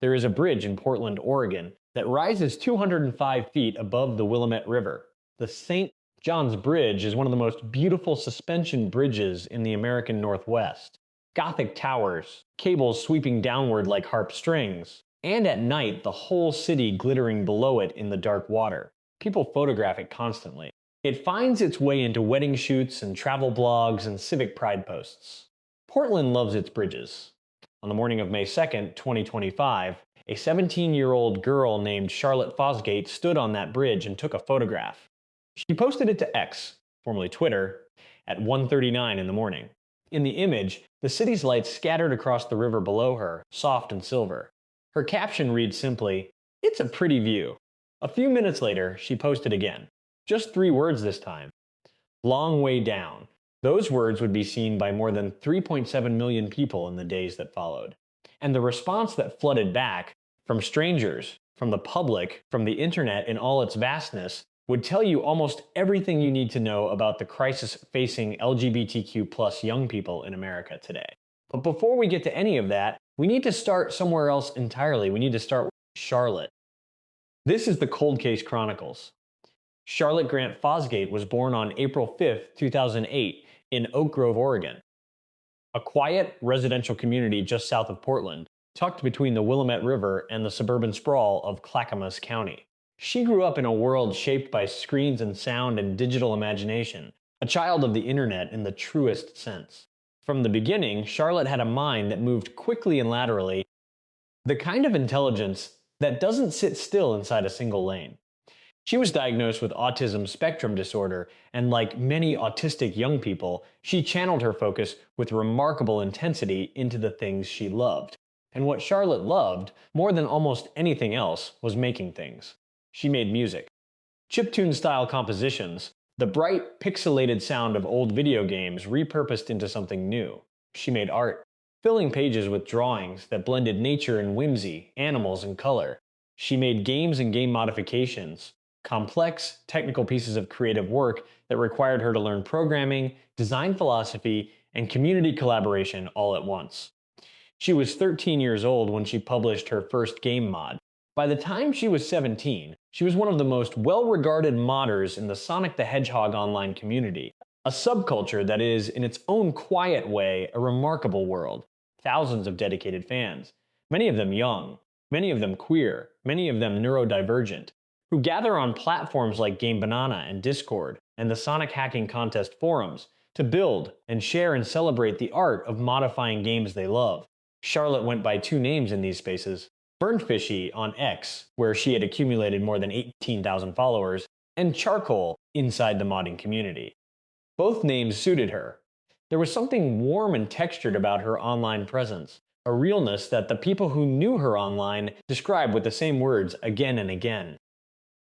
There is a bridge in Portland, Oregon, that rises 205 feet above the Willamette River. The St. John's Bridge is one of the most beautiful suspension bridges in the American Northwest. Gothic towers, cables sweeping downward like harp strings, and at night the whole city glittering below it in the dark water. People photograph it constantly. It finds its way into wedding shoots and travel blogs and civic pride posts. Portland loves its bridges. On the morning of May 2nd, 2025, a 17-year-old girl named Charlotte Fosgate stood on that bridge and took a photograph. She posted it to X, formerly Twitter, at 1:39 in the morning. In the image, the city's lights scattered across the river below her, soft and silver. Her caption reads simply, "It's a pretty view." A few minutes later, she posted again. Just 3 words this time. "Long way down." Those words would be seen by more than 3.7 million people in the days that followed. And the response that flooded back, from strangers, from the public, from the internet in all its vastness, would tell you almost everything you need to know about the crisis facing LGBTQ+ young people in America today. But before we get to any of that, we need to start somewhere else entirely. We need to start with Charlotte. This is the Cold Case Chronicles. Charlotte Grant Fosgate was born on April 5th, 2008, in Oak Grove, Oregon, a quiet residential community just south of Portland, tucked between the Willamette River and the suburban sprawl of Clackamas County. She grew up in a world shaped by screens and sound and digital imagination, a child of the internet in the truest sense. From the beginning, Charlotte had a mind that moved quickly and laterally, the kind of intelligence that doesn't sit still inside a single lane. She was diagnosed with autism spectrum disorder, and like many autistic young people, she channeled her focus with remarkable intensity into the things she loved. And what Charlotte loved, more than almost anything else, was making things. She made music. Chiptune-style compositions, the bright, pixelated sound of old video games repurposed into something new. She made art, filling pages with drawings that blended nature and whimsy, animals and color. She made games and game modifications, complex, technical pieces of creative work that required her to learn programming, design philosophy, and community collaboration all at once. She was 13 years old when she published her first game mod. By the time she was 17, she was one of the most well-regarded modders in the Sonic the Hedgehog online community, a subculture that is, in its own quiet way, a remarkable world. Thousands of dedicated fans, many of them young, many of them queer, many of them neurodivergent, who gather on platforms like Game Banana and Discord and the Sonic Hacking Contest forums to build and share and celebrate the art of modifying games they love. Charlotte went by 2 names in these spaces: Burnfishy on X, where she had accumulated more than 18,000 followers, and Charcoal inside the modding community. Both names suited her. There was something warm and textured about her online presence, a realness that the people who knew her online described with the same words again and again.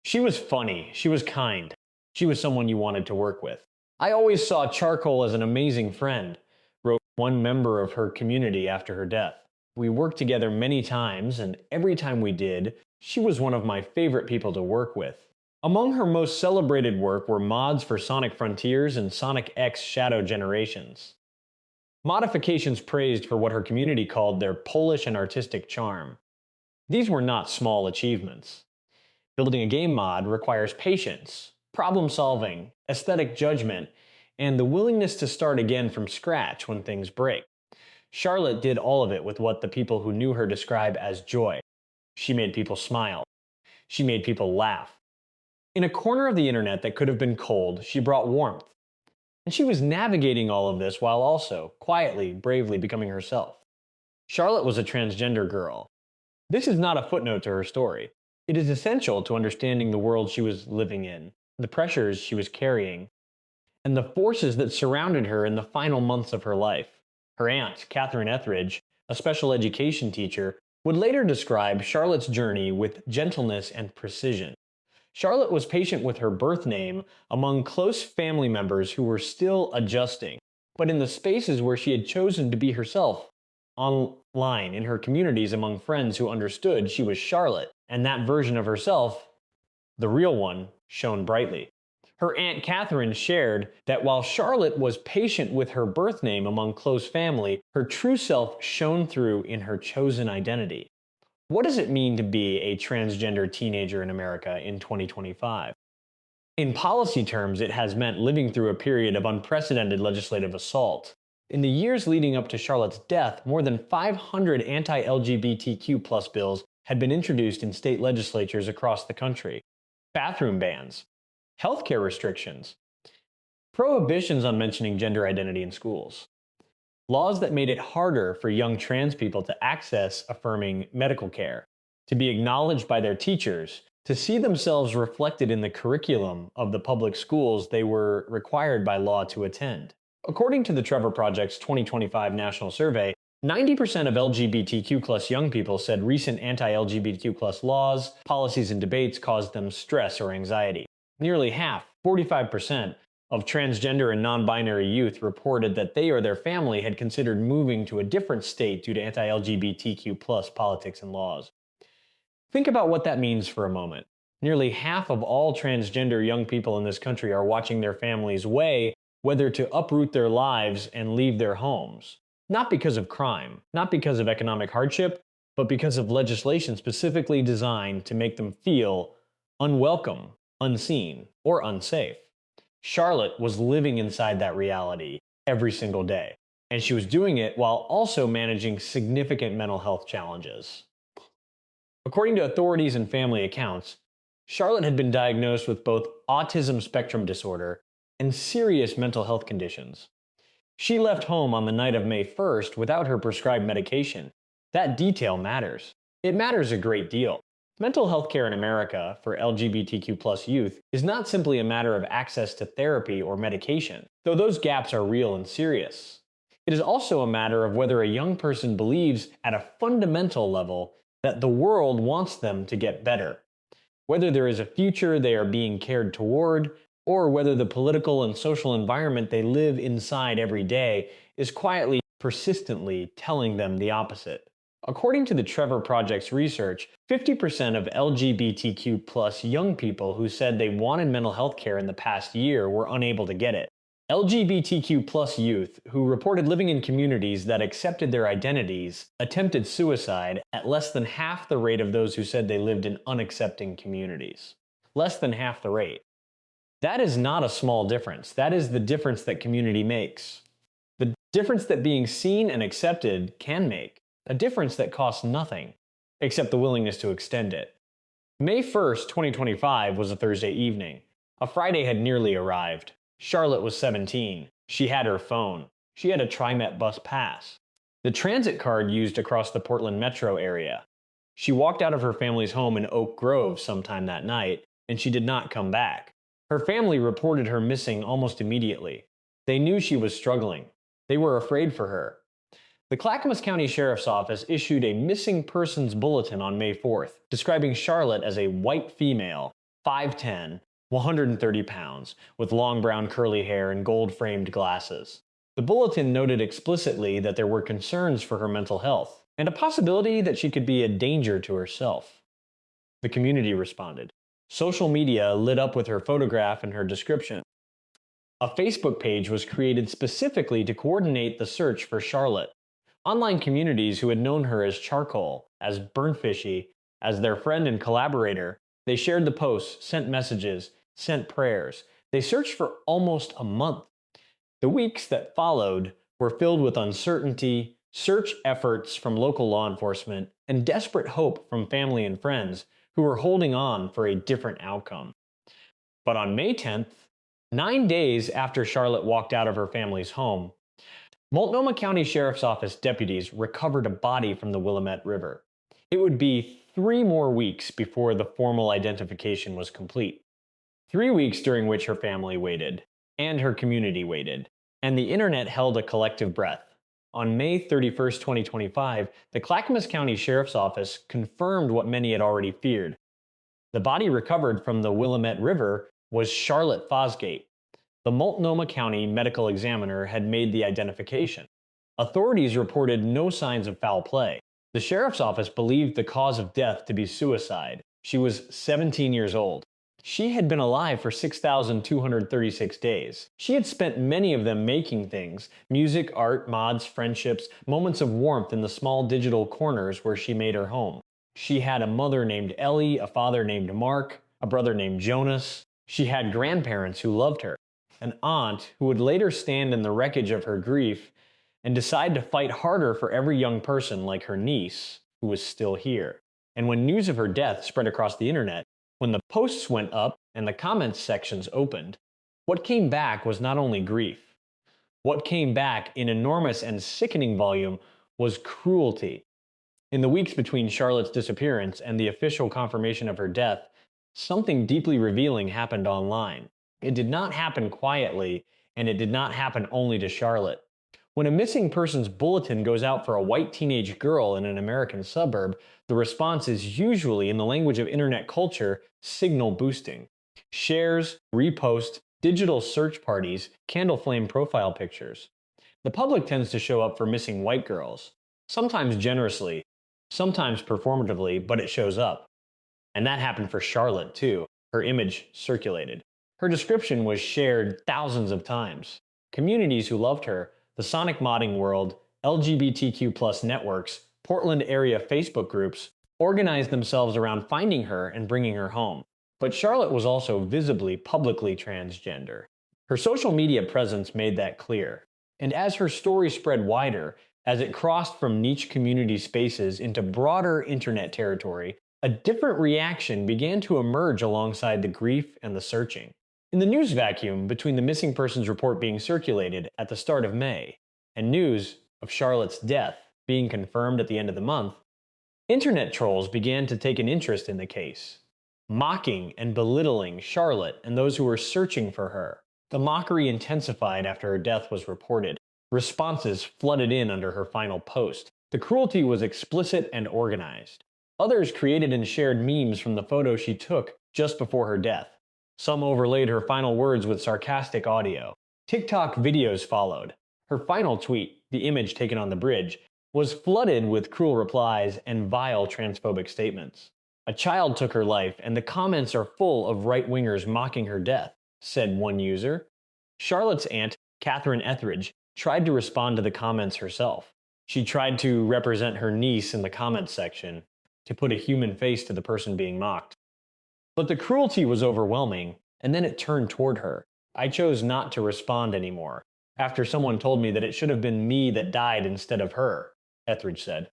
She was funny, she was kind, she was someone you wanted to work with. "I always saw Charcoal as an amazing friend," wrote one member of her community after her death. "We worked together many times, and every time we did, she was one of my favorite people to work with." Among her most celebrated work were mods for Sonic Frontiers and Sonic X Shadow Generations. Modifications praised for what her community called their Polish and artistic charm. These were not small achievements. Building a game mod requires patience, problem solving, aesthetic judgment, and the willingness to start again from scratch when things break. Charlotte did all of it with what the people who knew her describe as joy. She made people smile. She made people laugh. In a corner of the internet that could have been cold, she brought warmth. And she was navigating all of this while also, quietly, bravely becoming herself. Charlotte was a transgender girl. This is not a footnote to her story. It is essential to understanding the world she was living in, the pressures she was carrying, and the forces that surrounded her in the final months of her life. Her aunt, Catherine Etheridge, a special education teacher, would later describe Charlotte's journey with gentleness and precision. Charlotte was patient with her birth name among close family members who were still adjusting, but in the spaces where she had chosen to be herself, online, in her communities among friends who understood she was Charlotte, and that version of herself, the real one, shone brightly. Her Aunt Catherine shared that while Charlotte was patient with her birth name among close family, her true self shone through in her chosen identity. What does it mean to be a transgender teenager in America in 2025? In policy terms, it has meant living through a period of unprecedented legislative assault. In the years leading up to Charlotte's death, more than 500 anti-LGBTQ bills had been introduced in state legislatures across the country. Bathroom bans, healthcare restrictions, prohibitions on mentioning gender identity in schools, laws that made it harder for young trans people to access affirming medical care, to be acknowledged by their teachers, to see themselves reflected in the curriculum of the public schools they were required by law to attend. According to the Trevor Project's 2025 national survey, 90% of LGBTQ young people said recent anti-LGBTQ laws, policies, and debates caused them stress or anxiety. Nearly half, 45%, of transgender and non-binary youth reported that they or their family had considered moving to a different state due to anti-LGBTQ politics and laws. Think about what that means for a moment. Nearly half of all transgender young people in this country are watching their families weigh whether to uproot their lives and leave their homes. Not because of crime, not because of economic hardship, but because of legislation specifically designed to make them feel unwelcome, unseen, or unsafe. Charlotte was living inside that reality every single day, and she was doing it while also managing significant mental health challenges. According to authorities and family accounts, Charlotte had been diagnosed with both autism spectrum disorder and serious mental health conditions. She left home on the night of May 1st without her prescribed medication. That detail matters. It matters a great deal. Mental health care in America for LGBTQ youth is not simply a matter of access to therapy or medication, though those gaps are real and serious. It is also a matter of whether a young person believes at a fundamental level that the world wants them to get better, whether there is a future they are being cared toward, or whether the political and social environment they live inside every day is quietly, persistently telling them the opposite. According to the Trevor Project's research, 50% of LGBTQ young people who said they wanted mental health care in the past year were unable to get it. LGBTQ youth who reported living in communities that accepted their identities attempted suicide at less than half the rate of those who said they lived in unaccepting communities. Less than half the rate. That is not a small difference. That is the difference that community makes. The difference that being seen and accepted can make. A difference that costs nothing, except the willingness to extend it. May 1st, 2025 was a Thursday evening. A Friday had nearly arrived. Charlotte was 17. She had her phone. She had a TriMet bus pass. The transit card used across the Portland metro area. She walked out of her family's home in Oak Grove sometime that night, and she did not come back. Her family reported her missing almost immediately. They knew she was struggling. They were afraid for her. The Clackamas County Sheriff's Office issued a missing persons bulletin on May 4th, describing Charlotte as a white female, 5'10", 130 pounds, with long brown curly hair and gold-framed glasses. The bulletin noted explicitly that there were concerns for her mental health, and a possibility that she could be a danger to herself. The community responded. Social media lit up with her photograph and her description. A Facebook page was created specifically to coordinate the search for Charlotte. Online communities who had known her as Charcoal, as Burnfishy, as their friend and collaborator, they shared the posts, sent messages, sent prayers. They searched for almost a month. The weeks that followed were filled with uncertainty, search efforts from local law enforcement, and desperate hope from family and friends who were holding on for a different outcome. But on May 10th, 9 days after Charlotte walked out of her family's home, Multnomah County Sheriff's Office deputies recovered a body from the Willamette River. It would be 3 more weeks before the formal identification was complete. 3 weeks during which her family waited, and her community waited, and the internet held a collective breath. On May 31st, 2025, the Clackamas County Sheriff's Office confirmed what many had already feared. The body recovered from the Willamette River was Charlotte Fosgate. The Multnomah County medical examiner had made the identification. Authorities reported no signs of foul play. The sheriff's office believed the cause of death to be suicide. She was 17 years old. She had been alive for 6,236 days. She had spent many of them making things: music, art, mods, friendships, moments of warmth in the small digital corners where she made her home. She had a mother named Ellie, a father named Mark, a brother named Jonas. She had grandparents who loved her, an aunt who would later stand in the wreckage of her grief and decide to fight harder for every young person like her niece, who was still here. And when news of her death spread across the internet, when the posts went up and the comments sections opened, what came back was not only grief. What came back in enormous and sickening volume was cruelty. In the weeks between Charlotte's disappearance and the official confirmation of her death, something deeply revealing happened online. It did not happen quietly, and it did not happen only to Charlotte. When a missing persons bulletin goes out for a white teenage girl in an American suburb, the response is usually, in the language of internet culture, signal boosting. Shares, reposts, digital search parties, candle flame profile pictures. The public tends to show up for missing white girls, sometimes generously, sometimes performatively, but it shows up. And that happened for Charlotte too. Her image circulated. Her description was shared thousands of times. Communities who loved her, the Sonic modding world, LGBTQ+ networks, Portland area Facebook groups, organized themselves around finding her and bringing her home. But Charlotte was also visibly, publicly transgender. Her social media presence made that clear. And as her story spread wider, as it crossed from niche community spaces into broader internet territory, a different reaction began to emerge alongside the grief and the searching. In the news vacuum between the missing persons report being circulated at the start of May and news of Charlotte's death being confirmed at the end of the month, internet trolls began to take an interest in the case, mocking and belittling Charlotte and those who were searching for her. The mockery intensified after her death was reported. Responses flooded in under her final post. The cruelty was explicit and organized. Others created and shared memes from the photo she took just before her death. Some overlaid her final words with sarcastic audio. TikTok videos followed. Her final tweet, the image taken on the bridge, was flooded with cruel replies and vile transphobic statements. A child took her life, and the comments are full of right-wingers mocking her death, said one user. Charlotte's aunt, Catherine Etheridge, tried to respond to the comments herself. She tried to represent her niece in the comments section, to put a human face to the person being mocked. But the cruelty was overwhelming, and then it turned toward her. I chose not to respond anymore, after someone told me that it should have been me that died instead of her, Etheridge said.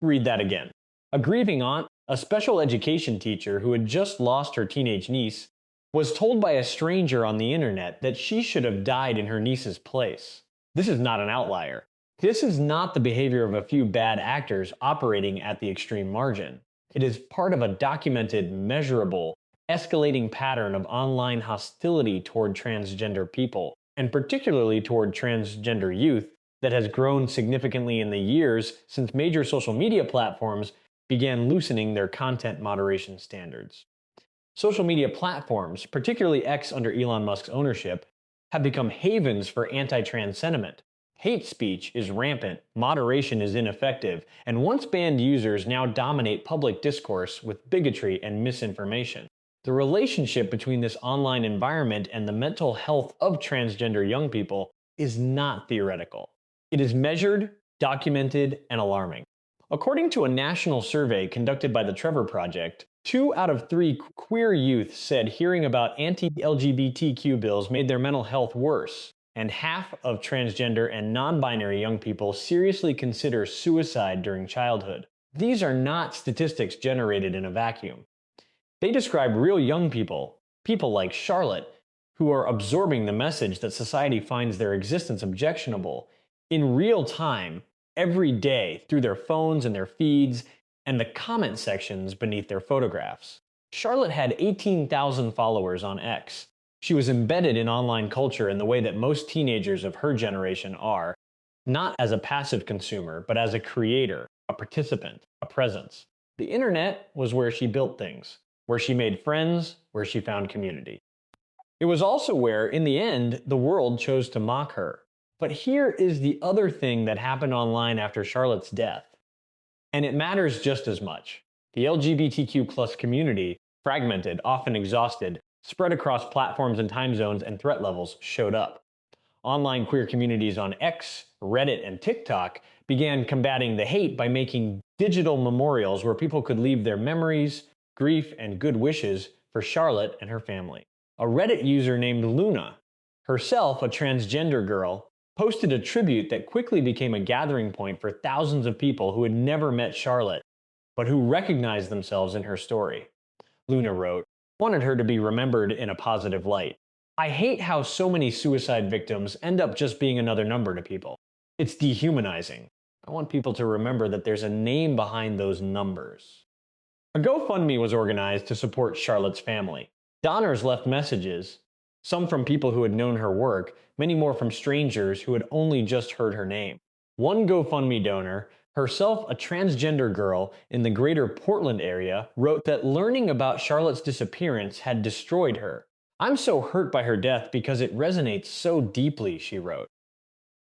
Read that again. A grieving aunt, a special education teacher who had just lost her teenage niece, was told by a stranger on the internet that she should have died in her niece's place. This is not an outlier. This is not the behavior of a few bad actors operating at the extreme margin. It is part of a documented, measurable, escalating pattern of online hostility toward transgender people, and particularly toward transgender youth, that has grown significantly in the years since major social media platforms began loosening their content moderation standards. Social media platforms, particularly X under Elon Musk's ownership, have become havens for anti-trans sentiment. Hate speech is rampant, moderation is ineffective, and once banned users now dominate public discourse with bigotry and misinformation. The relationship between this online environment and the mental health of transgender young people is not theoretical. It is measured, documented, and alarming. According to a national survey conducted by the Trevor Project, 2 out of 3 queer youth said hearing about anti-LGBTQ bills made their mental health worse, and half of transgender and non-binary young people seriously consider suicide during childhood. These are not statistics generated in a vacuum. They describe real young people, people like Charlotte, who are absorbing the message that society finds their existence objectionable in real time, every day, through their phones and their feeds, and the comment sections beneath their photographs. Charlotte had 18,000 followers on X. She was embedded in online culture in the way that most teenagers of her generation are, not as a passive consumer, but as a creator, a participant, a presence. The internet was where she built things, where she made friends, where she found community. It was also where, in the end, the world chose to mock her. But here is the other thing that happened online after Charlotte's death. And it matters just as much. The LGBTQ+ community, fragmented, often exhausted, spread across platforms and time zones and threat levels, showed up. Online queer communities on X, Reddit, and TikTok began combating the hate by making digital memorials where people could leave their memories, grief, and good wishes for Charlotte and her family. A Reddit user named Luna, herself a transgender girl, posted a tribute that quickly became a gathering point for thousands of people who had never met Charlotte, but who recognized themselves in her story. Luna wrote, "Wanted her to be remembered in a positive light. I hate how so many suicide victims end up just being another number to people. It's dehumanizing. I want people to remember that there's a name behind those numbers." A GoFundMe was organized to support Charlotte's family. Donors left messages, some from people who had known her work, many more from strangers who had only just heard her name. One GoFundMe donor, herself a transgender girl in the greater Portland area, wrote that learning about Charlotte's disappearance had destroyed her. "I'm so hurt by her death because it resonates so deeply," she wrote.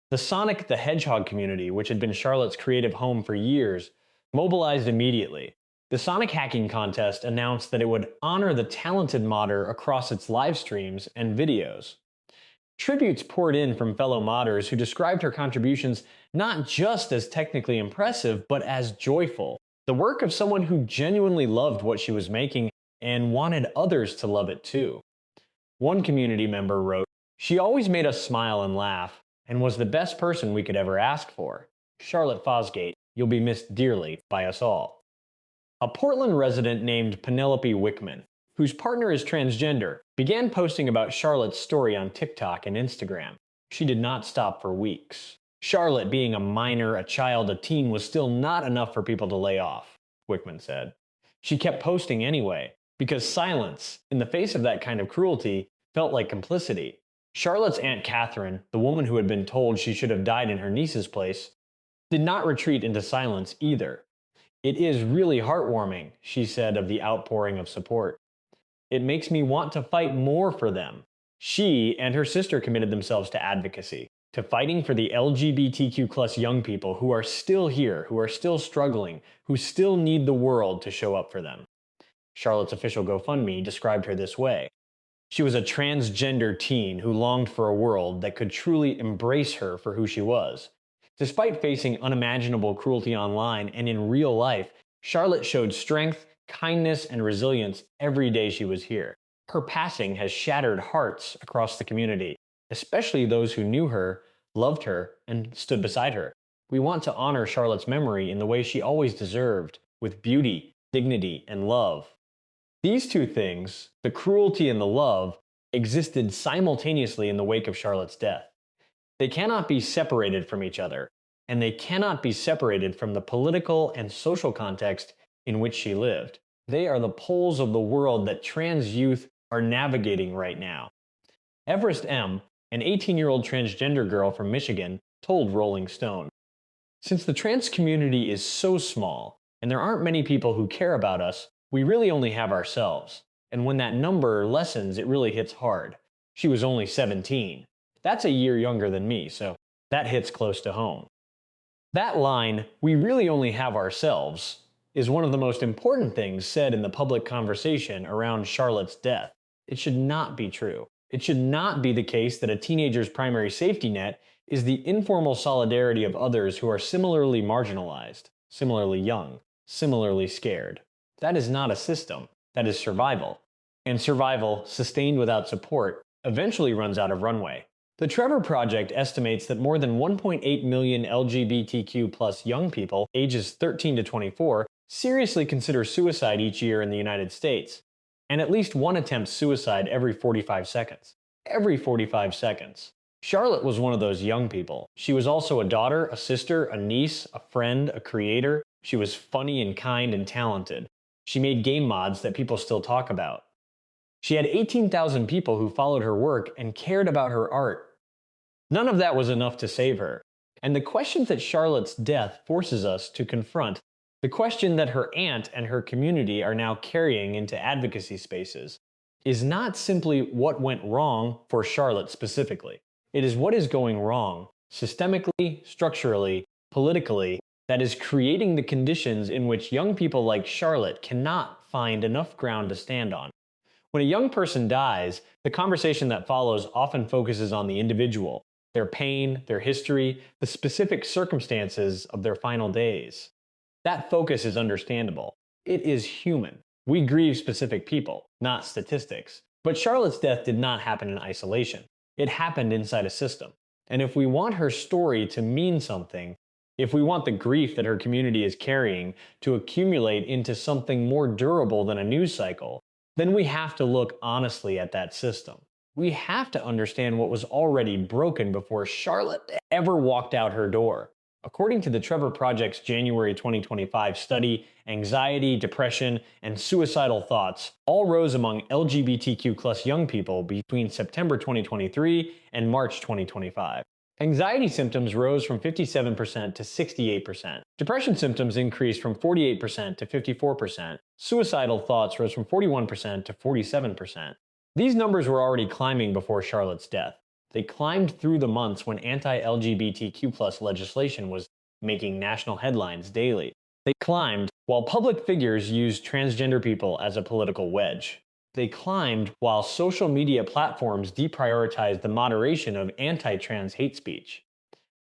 The Sonic the Hedgehog community, which had been Charlotte's creative home for years, mobilized immediately. The Sonic Hacking Contest announced that it would honor the talented modder across its live streams and videos. Tributes poured in from fellow modders who described her contributions not just as technically impressive, but as joyful. The work of someone who genuinely loved what she was making and wanted others to love it too. One community member wrote, "She always made us smile and laugh, and was the best person we could ever ask for. Charlotte Fosgate, you'll be missed dearly by us all." A Portland resident named Penelope Wickman, whose partner is transgender, began posting about Charlotte's story on TikTok and Instagram. She did not stop for weeks. Charlotte being a minor, a child, a teen was still not enough for people to lay off, Wickman said. She kept posting anyway, because silence, in the face of that kind of cruelty, felt like complicity. Charlotte's Aunt Catherine, the woman who had been told she should have died in her niece's place, did not retreat into silence either. "It is really heartwarming," she said of the outpouring of support. "It makes me want to fight more for them." She and her sister committed themselves to advocacy, to fighting for the LGBTQ+ young people who are still here, who are still struggling, who still need the world to show up for them. Charlotte's official GoFundMe described her this way. She was a transgender teen who longed for a world that could truly embrace her for who she was. Despite facing unimaginable cruelty online and in real life, Charlotte showed strength, kindness, and resilience every day she was here. Her passing has shattered hearts across the community, especially those who knew her, loved her, and stood beside her. We want to honor Charlotte's memory in the way she always deserved, with beauty, dignity, and love. These two things, the cruelty and the love, existed simultaneously in the wake of Charlotte's death. They cannot be separated from each other, and they cannot be separated from the political and social context in which she lived. They are the poles of the world that trans youth are navigating right now. Everest M., an 18-year-old transgender girl from Michigan, told Rolling Stone, "Since the trans community is so small, and there aren't many people who care about us, we really only have ourselves. And when that number lessens, it really hits hard." She was only 17. That's a year younger than me, so that hits close to home. That line, "we really only have ourselves," is one of the most important things said in the public conversation around Charlotte's death. It should not be true. It should not be the case that a teenager's primary safety net is the informal solidarity of others who are similarly marginalized, similarly young, similarly scared. That is not a system. That is survival. And survival, sustained without support, eventually runs out of runway. The Trevor Project estimates that more than 1.8 million LGBTQ+ young people, ages 13 to 24, seriously consider suicide each year in the United States. And at least one attempts suicide every 45 seconds. Every 45 seconds. Charlotte was one of those young people. She was also a daughter, a sister, a niece, a friend, a creator. She was funny and kind and talented. She made game mods that people still talk about. She had 18,000 people who followed her work and cared about her art. None of that was enough to save her. And the question that Charlotte's death forces us to confront, the question that her aunt and her community are now carrying into advocacy spaces, is not simply what went wrong for Charlotte specifically. It is what is going wrong, systemically, structurally, politically, that is creating the conditions in which young people like Charlotte cannot find enough ground to stand on. When a young person dies, the conversation that follows often focuses on the individual, their pain, their history, the specific circumstances of their final days. That focus is understandable. It is human. We grieve specific people, not statistics. But Charlotte's death did not happen in isolation. It happened inside a system. And if we want her story to mean something, if we want the grief that her community is carrying to accumulate into something more durable than a news cycle, then we have to look honestly at that system. We have to understand what was already broken before Charlotte ever walked out her door. According to the Trevor Project's January 2025 study, anxiety, depression, and suicidal thoughts all rose among LGBTQ+ young people between September 2023 and March 2025. Anxiety symptoms rose from 57% to 68%. Depression symptoms increased from 48% to 54%. Suicidal thoughts rose from 41% to 47%. These numbers were already climbing before Charlotte's death. They climbed through the months when anti-LGBTQ+ legislation was making national headlines daily. They climbed while public figures used transgender people as a political wedge. They climbed while social media platforms deprioritized the moderation of anti-trans hate speech.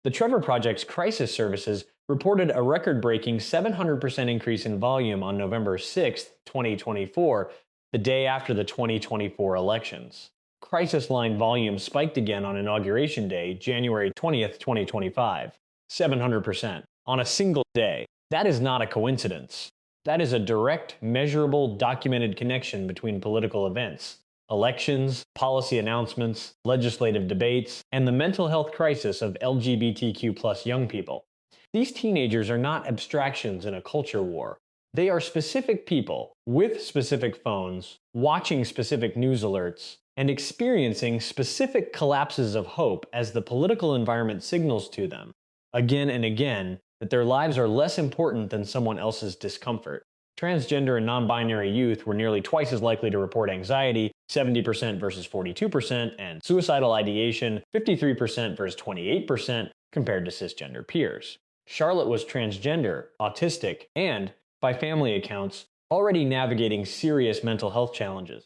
The Trevor Project's crisis services reported a record-breaking 700% increase in volume on November 6, 2024, the day after the 2024 elections. Crisis line volume spiked again on Inauguration Day, January 20th, 2025. 700% on a single day. That is not a coincidence. That is a direct, measurable, documented connection between political events, elections, policy announcements, legislative debates, and the mental health crisis of LGBTQ+ young people. These teenagers are not abstractions in a culture war. They are specific people with specific phones, watching specific news alerts, and experiencing specific collapses of hope as the political environment signals to them, again and again, that their lives are less important than someone else's discomfort. Transgender and non-binary youth were nearly twice as likely to report anxiety, 70% versus 42%, and suicidal ideation, 53% versus 28%, compared to cisgender peers. Charlotte was transgender, autistic, and, by family accounts, already navigating serious mental health challenges.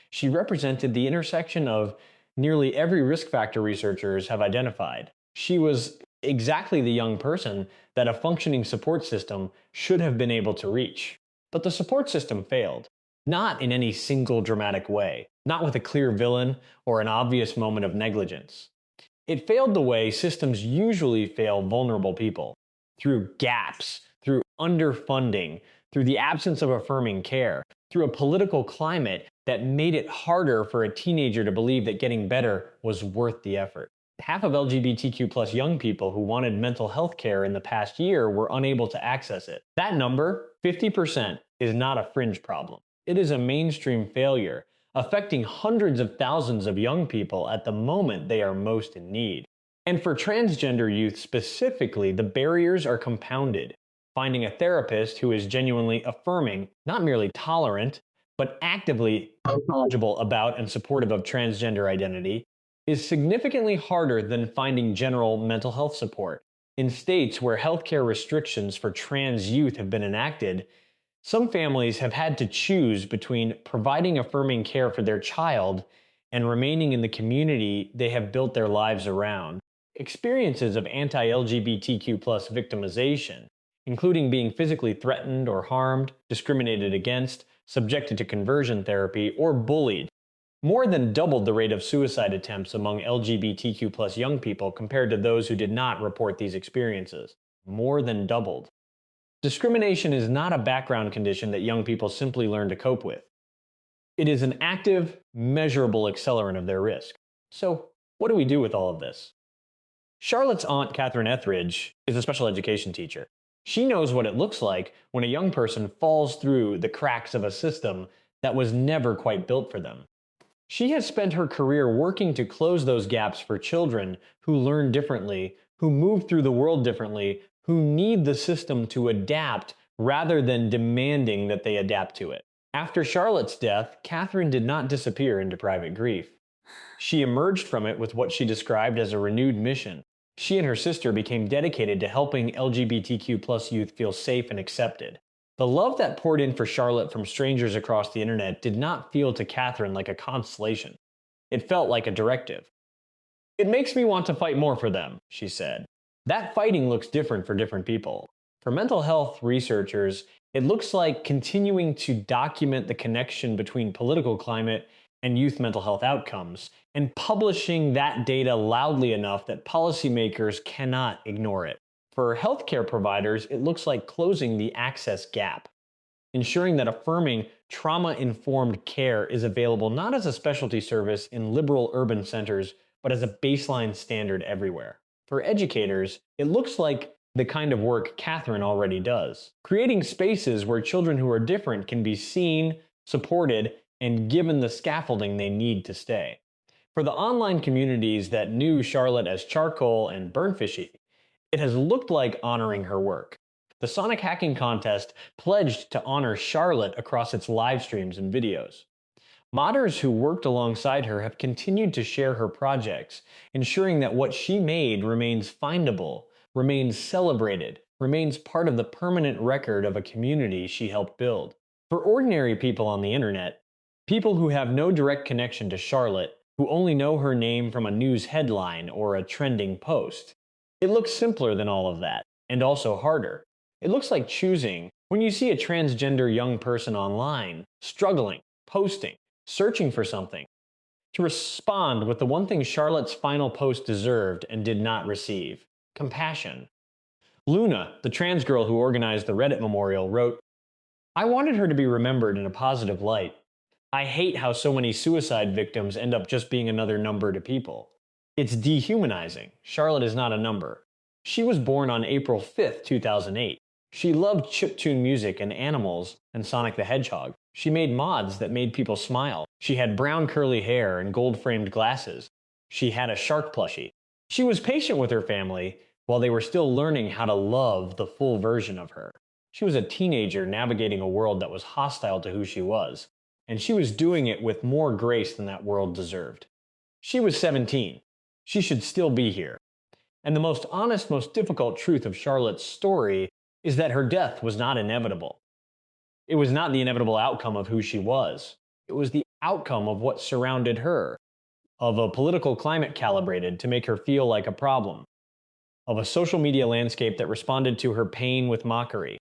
She represented the intersection of nearly every risk factor researchers have identified. She was exactly the young person that a functioning support system should have been able to reach. But the support system failed. Not in any single dramatic way, not with a clear villain or an obvious moment of negligence. It failed the way systems usually fail vulnerable people, through gaps, through underfunding, through the absence of affirming care, through a political climate that made it harder for a teenager to believe that getting better was worth the effort. Half of LGBTQ+ young people who wanted mental health care in the past year were unable to access it. That number, 50%, is not a fringe problem. It is a mainstream failure, affecting hundreds of thousands of young people at the moment they are most in need. And for transgender youth specifically, the barriers are compounded. Finding a therapist who is genuinely affirming, not merely tolerant, but actively knowledgeable about and supportive of transgender identity, is significantly harder than finding general mental health support. In states where healthcare restrictions for trans youth have been enacted, some families have had to choose between providing affirming care for their child and remaining in the community they have built their lives around. Experiences of anti-LGBTQ+ victimization, including being physically threatened or harmed, discriminated against, subjected to conversion therapy, or bullied, more than doubled the rate of suicide attempts among LGBTQ+ young people compared to those who did not report these experiences. More than doubled. Discrimination is not a background condition that young people simply learn to cope with. It is an active, measurable accelerant of their risk. So, what do we do with all of this? Charlotte's aunt, Catherine Etheridge, is a special education teacher. She knows what it looks like when a young person falls through the cracks of a system that was never quite built for them. She has spent her career working to close those gaps for children who learn differently, who move through the world differently, who need the system to adapt rather than demanding that they adapt to it. After Charlotte's death, Catherine did not disappear into private grief. She emerged from it with what she described as a renewed mission. She and her sister became dedicated to helping LGBTQ+ youth feel safe and accepted. The love that poured in for Charlotte from strangers across the internet did not feel to Catherine like a consolation. It felt like a directive. "It makes me want to fight more for them," she said. "That fighting looks different for different people. For mental health researchers, it looks like continuing to document the connection between political climate and youth mental health outcomes, and publishing that data loudly enough that policymakers cannot ignore it. For healthcare providers, it looks like closing the access gap, ensuring that affirming trauma-informed care is available not as a specialty service in liberal urban centers, but as a baseline standard everywhere. For educators, it looks like the kind of work Catherine already does, creating spaces where children who are different can be seen, supported, and given the scaffolding they need to stay. For the online communities that knew Charlotte as Charcoal and Burnfishy, it has looked like honoring her work. The Sonic Hacking Contest pledged to honor Charlotte across its live streams and videos. Modders who worked alongside her have continued to share her projects, ensuring that what she made remains findable, remains celebrated, remains part of the permanent record of a community she helped build. For ordinary people on the internet, people who have no direct connection to Charlotte, who only know her name from a news headline or a trending post, it looks simpler than all of that, and also harder. It looks like choosing, when you see a transgender young person online, struggling, posting, searching for something, to respond with the one thing Charlotte's final post deserved and did not receive: compassion. Luna, the trans girl who organized the Reddit memorial, wrote, "I wanted her to be remembered in a positive light. I hate how so many suicide victims end up just being another number to people. It's dehumanizing. Charlotte is not a number. She was born on April 5th, 2008. She loved chiptune music and animals and Sonic the Hedgehog. She made mods that made people smile. She had brown curly hair and gold-framed glasses. She had a shark plushie. She was patient with her family while they were still learning how to love the full version of her. She was a teenager navigating a world that was hostile to who she was, and she was doing it with more grace than that world deserved. She was 17. She should still be here." And the most honest, most difficult truth of Charlotte's story is that her death was not inevitable. It was not the inevitable outcome of who she was. It was the outcome of what surrounded her, of a political climate calibrated to make her feel like a problem, of a social media landscape that responded to her pain with mockery,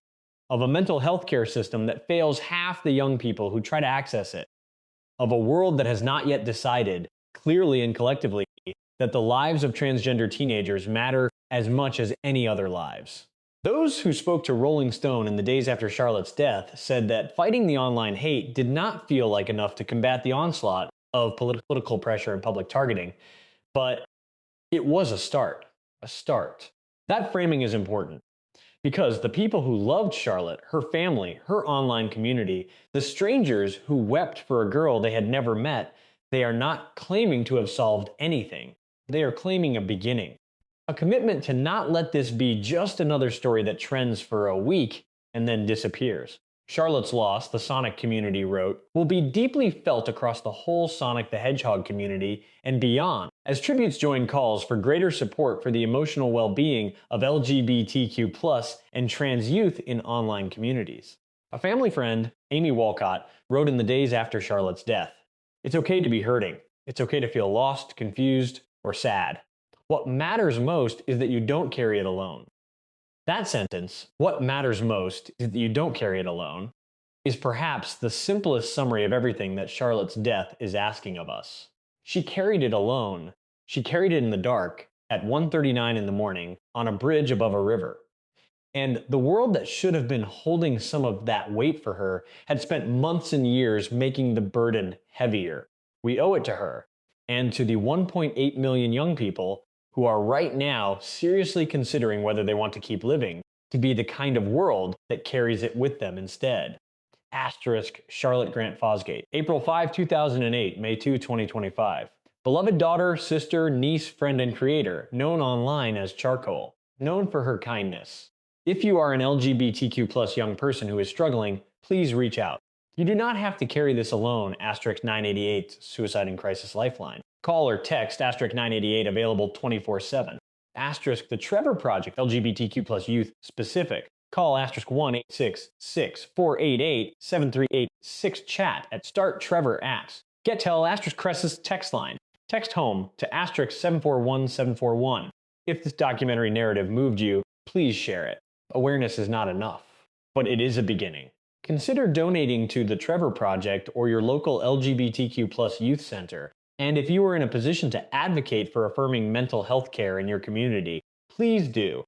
of a mental health care system that fails half the young people who try to access it, of a world that has not yet decided, clearly and collectively, that the lives of transgender teenagers matter as much as any other lives. Those who spoke to Rolling Stone in the days after Charlotte's death said that fighting the online hate did not feel like enough to combat the onslaught of political pressure and public targeting, but it was a start. A start. That framing is important, because the people who loved Charlotte, her family, her online community, the strangers who wept for a girl they had never met, they are not claiming to have solved anything. They are claiming a beginning. A commitment to not let this be just another story that trends for a week and then disappears. Charlotte's loss, the Sonic community wrote, will be deeply felt across the whole Sonic the Hedgehog community and beyond, as tributes join calls for greater support for the emotional well-being of LGBTQ+ and trans youth in online communities. A family friend, Amy Walcott, wrote in the days after Charlotte's death, "It's okay to be hurting. It's okay to feel lost, confused, or sad. What matters most is that you don't carry it alone." That sentence, "what matters most is that you don't carry it alone," is perhaps the simplest summary of everything that Charlotte's death is asking of us. She carried it alone. She carried it in the dark at 1:39 in the morning on a bridge above a river. And the world that should have been holding some of that weight for her had spent months and years making the burden heavier. We owe it to her, and to the 1.8 million young people who are right now seriously considering whether they want to keep living, to be the kind of world that carries it with them instead. Asterisk Charlotte Grant Fosgate. April 5, 2008, May 2, 2025. Beloved daughter, sister, niece, friend, and creator, known online as Charcoal. Known for her kindness. If you are an LGBTQ+ young person who is struggling, please reach out. You do not have to carry this alone, asterisk 988 Suicide and Crisis Lifeline. Call or text asterisk 988 available 24/7. Asterisk the Trevor Project, LGBTQ+ youth specific. Call asterisk 1-866-488-7386 chat at Start Trevor Apps. Get Tell asterisk crisis text line. Text home to asterisk 741-741. If this documentary narrative moved you, please share it. awareness is not enough, but it is a beginning. Consider donating to the Trevor Project or your local LGBTQ youth center. And if you are in a position to advocate for affirming mental health care in your community, please do.